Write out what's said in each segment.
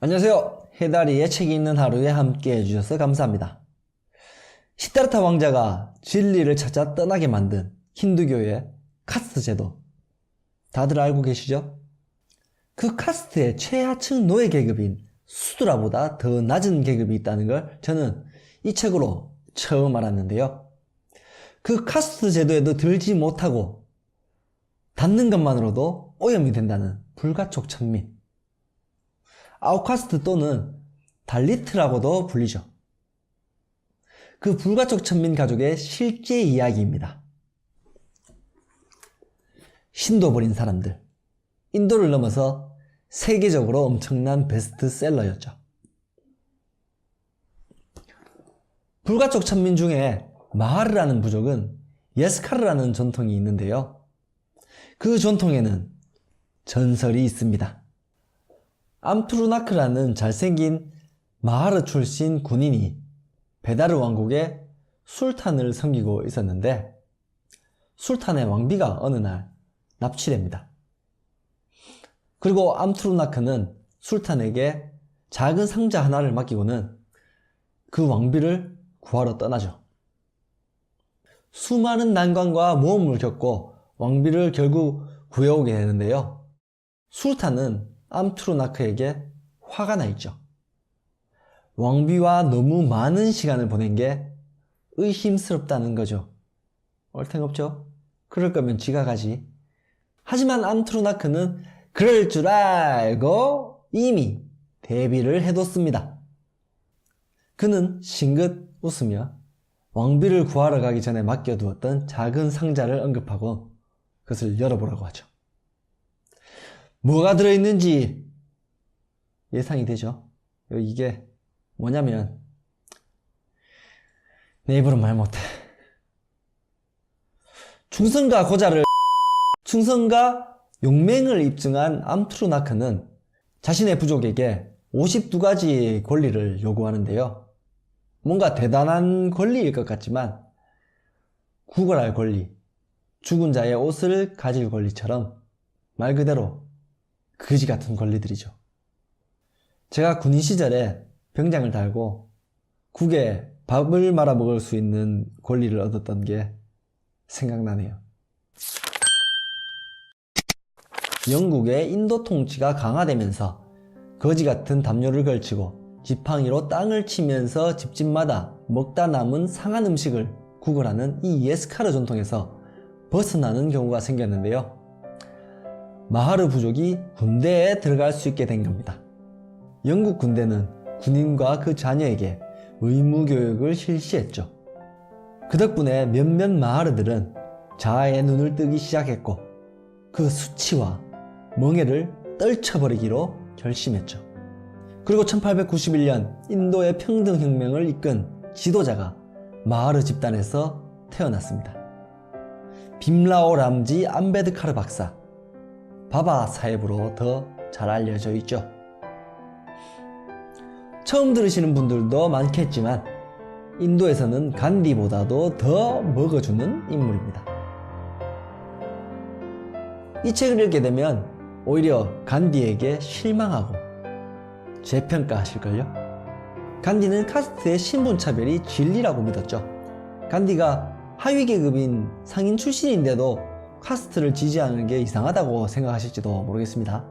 안녕하세요. 해다리의 책 읽는 하루에 함께 해주셔서 감사합니다. 시다르타 왕자가 진리를 찾아 떠나게 만든 힌두교의 카스트 제도, 다들 알고 계시죠? 그 카스트의 최하층 노예 계급인 수드라보다 더 낮은 계급이 있다는 걸 저는 이 책으로 처음 알았는데요. 그 카스트 제도에도 들지 못하고 닿는 것만으로도 오염이 된다는 불가촉 천민, 아웃카스트 또는 달리트라고도 불리죠. 그 불가촉 천민 가족의 실제 이야기입니다. 신도 버린 사람들, 인도를 넘어서 세계적으로 엄청난 베스트셀러였죠. 불가촉 천민 중에 마하르라는 부족은 예스카르라는 전통이 있는데요. 그 전통에는 전설이 있습니다. 암투르나크라는 잘생긴 마하르 출신 군인이 베다르 왕국의 술탄을 섬기고 있었는데 술탄의 왕비가 어느 날 납치됩니다. 그리고 암투르나크는 술탄에게 작은 상자 하나를 맡기고는 그 왕비를 구하러 떠나죠. 수많은 난관과 모험을 겪고 왕비를 결국 구해오게 되는데요. 술탄은 암투르나크에게 화가 나 있죠. 왕비와 너무 많은 시간을 보낸 게 의심스럽다는 거죠. 얼탱없죠? 그럴 거면 지가 가지. 하지만 암투르나크는 그럴 줄 알고 이미 대비를 해뒀습니다. 그는 싱긋 웃으며 왕비를 구하러 가기 전에 맡겨두었던 작은 상자를 언급하고 그것을 열어보라고 하죠. 뭐가 들어있는지 예상이 되죠. 이게 뭐냐면 내 입으로 말 못해. 충성과 용맹을 입증한 암투르나크는 자신의 부족에게 52가지 권리를 요구하는데요. 뭔가 대단한 권리일 것 같지만 구걸할 권리, 죽은 자의 옷을 가질 권리처럼 말 그대로 거지 같은 권리들이죠. 제가 군인 시절에 병장을 달고 국에 밥을 말아 먹을 수 있는 권리를 얻었던 게 생각나네요. 영국의 인도 통치가 강화되면서 거지 같은 담요를 걸치고 지팡이로 땅을 치면서 집집마다 먹다 남은 상한 음식을 구걸하는 이 예스카르 전통에서 벗어나는 경우가 생겼는데요. 마하르 부족이 군대에 들어갈 수 있게 된 겁니다. 영국 군대는 군인과 그 자녀에게 의무교육을 실시했죠. 그 덕분에 몇몇 마하르들은 자아의 눈을 뜨기 시작했고 그 수치와 멍해를 떨쳐버리기로 결심했죠. 그리고 1891년 인도의 평등혁명을 이끈 지도자가 마하르 집단에서 태어났습니다. 빔라오 람지 암베드카르 박사, 바바 사헤브로 더 잘 알려져 있죠. 처음 들으시는 분들도 많겠지만 인도에서는 간디보다도 더 먹어주는 인물입니다. 이 책을 읽게 되면 오히려 간디에게 실망하고 재평가하실걸요? 간디는 카스트의 신분차별이 진리라고 믿었죠. 간디가 하위 계급인 상인 출신인데도 카스트를 지지하는 게 이상하다고 생각하실지도 모르겠습니다.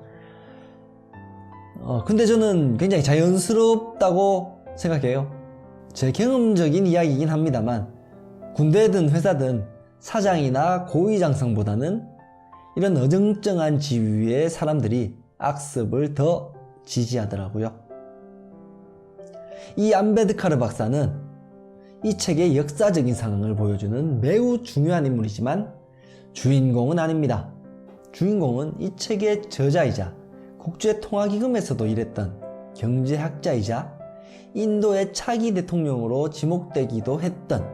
근데 저는 굉장히 자연스럽다고 생각해요. 제 경험적인 이야기이긴 합니다만 군대든 회사든 사장이나 고위장성보다는 이런 어정쩡한 지위의 사람들이 악습을 더 지지하더라고요. 이 암베드카르 박사는 이 책의 역사적인 상황을 보여주는 매우 중요한 인물이지만 주인공은 아닙니다. 주인공은 이 책의 저자이자 국제통화기금에서도 일했던 경제학자이자 인도의 차기 대통령으로 지목되기도 했던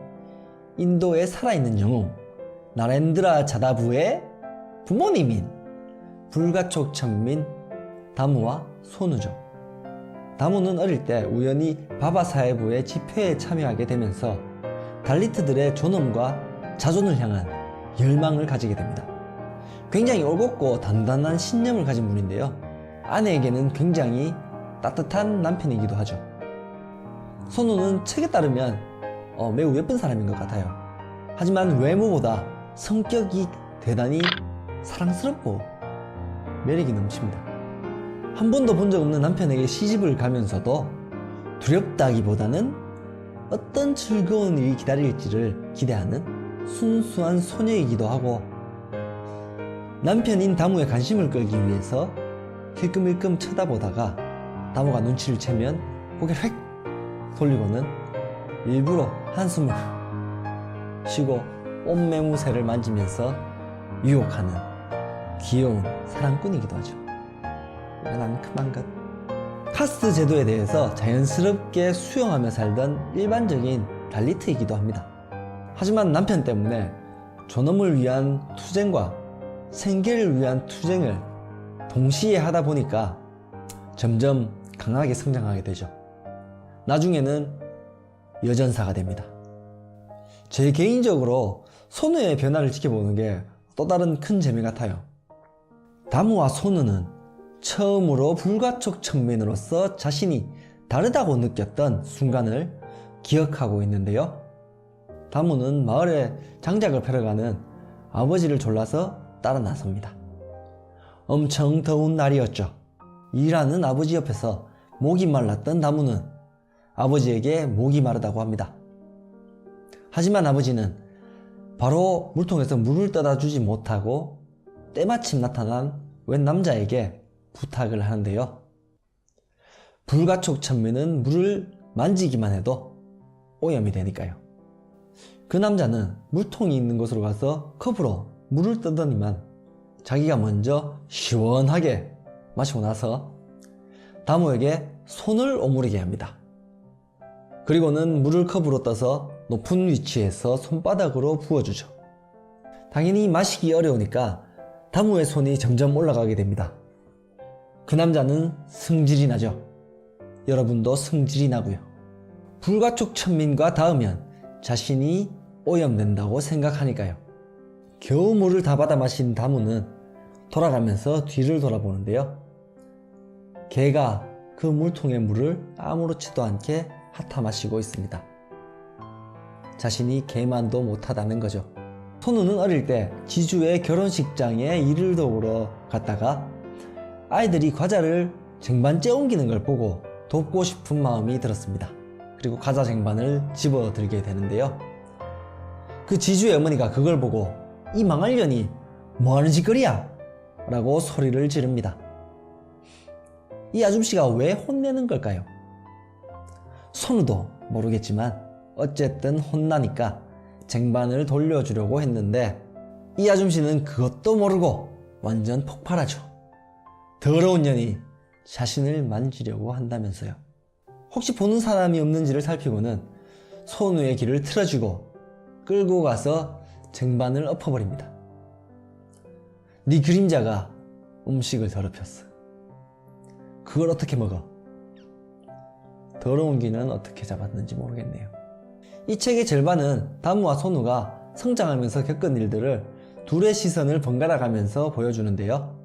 인도의 살아있는 영웅 나렌드라 자다부의 부모님인 불가촉 천민 다무와 손우죠. 다무는 어릴 때 우연히 바바사헤브의 집회에 참여하게 되면서 달리트들의 존엄과 자존을 향한 열망을 가지게 됩니다. 굉장히 올곧고 단단한 신념을 가진 분인데요. 아내에게는 굉장히 따뜻한 남편이기도 하죠. 손우는 책에 따르면 매우 예쁜 사람인 것 같아요. 하지만 외모보다 성격이 대단히 사랑스럽고 매력이 넘칩니다. 한 번도 본 적 없는 남편에게 시집을 가면서도 두렵다기보다는 어떤 즐거운 일이 기다릴지를 기대하는 순수한 소녀이기도 하고, 남편인 다무의 관심을 끌기 위해서 힐끔힐끔 쳐다보다가 다무가 눈치를 채면 고개를 휙 돌리고는 일부러 한숨을 쉬고 옷매무새를 만지면서 유혹하는 귀여운 사랑꾼이기도 하죠. 난 그만 것. 카스트 제도에 대해서 자연스럽게 수용하며 살던 일반적인 달리트이기도 합니다. 하지만 남편 때문에 존엄을 위한 투쟁과 생계를 위한 투쟁을 동시에 하다 보니까 점점 강하게 성장하게 되죠. 나중에는 여전사가 됩니다. 제 개인적으로 손우의 변화를 지켜보는 게 또 다른 큰 재미 같아요. 다무와 손우는 처음으로 불가촉 청민으로서 자신이 다르다고 느꼈던 순간을 기억하고 있는데요. 다무는 마을에 장작을 패러 가는 아버지를 졸라서 따라 나섭니다. 엄청 더운 날이었죠. 일하는 아버지 옆에서 목이 말랐던 다무는 아버지에게 목이 마르다고 합니다. 하지만 아버지는 바로 물통에서 물을 떠다 주지 못하고 때마침 나타난 웬 남자에게 부탁을 하는데요. 불가촉 천민은 물을 만지기만 해도 오염이 되니까요. 그 남자는 물통이 있는 곳으로 가서 컵으로 물을 떠더니만 자기가 먼저 시원하게 마시고 나서 다무에게 손을 오므리게 합니다. 그리고는 물을 컵으로 떠서 높은 위치에서 손바닥으로 부어주죠. 당연히 마시기 어려우니까 다무의 손이 점점 올라가게 됩니다. 그 남자는 승질이 나죠. 여러분도 승질이 나고요. 불가촉 천민과 닿으면 자신이 오염된다고 생각하니까요. 겨우 물을 다 받아 마신 다무는 돌아가면서 뒤를 돌아보는데요. 개가 그 물통의 물을 아무렇지도 않게 핥아 마시고 있습니다. 자신이 개만도 못하다는 거죠. 손우는 어릴 때 지주의 결혼식장에 일을 도우러 갔다가 아이들이 과자를 쟁반째 옮기는 걸 보고 돕고 싶은 마음이 들었습니다. 그리고 과자 쟁반을 집어들게 되는데요. 그 지주의 어머니가 그걸 보고 이 망할 년이 뭐하는 짓거리야? 라고 소리를 지릅니다. 이 아줌씨가 왜 혼내는 걸까요? 손우도 모르겠지만 어쨌든 혼나니까 쟁반을 돌려주려고 했는데 이 아줌씨는 그것도 모르고 완전 폭발하죠. 더러운 년이 자신을 만지려고 한다면서요. 혹시 보는 사람이 없는지를 살피고는 손우의 길을 틀어주고 끌고 가서 쟁반을 엎어버립니다. 네 그림자가 음식을 더럽혔어. 그걸 어떻게 먹어? 더러운 귀는 어떻게 잡았는지 모르겠네요. 이 책의 절반은 다무와 손우가 성장하면서 겪은 일들을 둘의 시선을 번갈아 가면서 보여주는데요.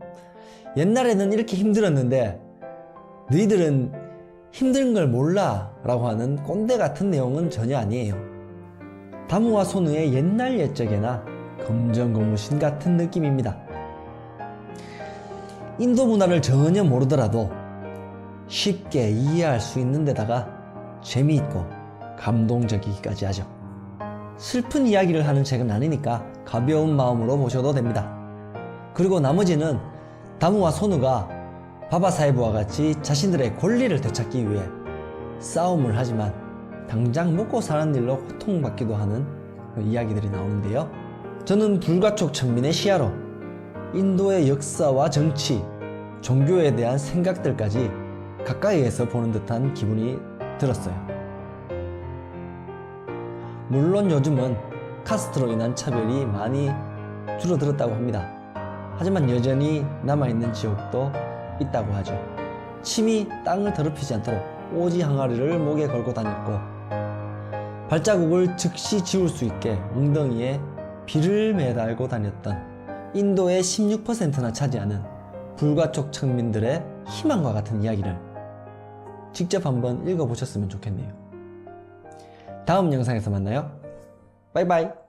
옛날에는 이렇게 힘들었는데 너희들은 힘든 걸 몰라 라고 하는 꼰대 같은 내용은 전혀 아니에요. 다무와 손우의 옛날 옛적에나 검정고무신 같은 느낌입니다. 인도 문화를 전혀 모르더라도 쉽게 이해할 수 있는 데다가 재미있고 감동적이기까지 하죠. 슬픈 이야기를 하는 책은 아니니까 가벼운 마음으로 보셔도 됩니다. 그리고 나머지는 다무와 손우가 바바사헤브와 같이 자신들의 권리를 되찾기 위해 싸움을 하지만 당장 먹고 사는 일로 고통받기도 하는 이야기들이 나오는데요. 저는 불가촉 천민의 시야로 인도의 역사와 정치, 종교에 대한 생각들까지 가까이에서 보는 듯한 기분이 들었어요. 물론 요즘은 카스트로 인한 차별이 많이 줄어들었다고 합니다. 하지만 여전히 남아있는 지역도 있다고 하죠. 침이 땅을 더럽히지 않도록 오지 항아리를 목에 걸고 다녔고 발자국을 즉시 지울 수 있게 엉덩이에 비를 매달고 다녔던 인도의 16%나 차지하는 불가촉 천민들의 희망과 같은 이야기를 직접 한번 읽어보셨으면 좋겠네요. 다음 영상에서 만나요. 바이바이.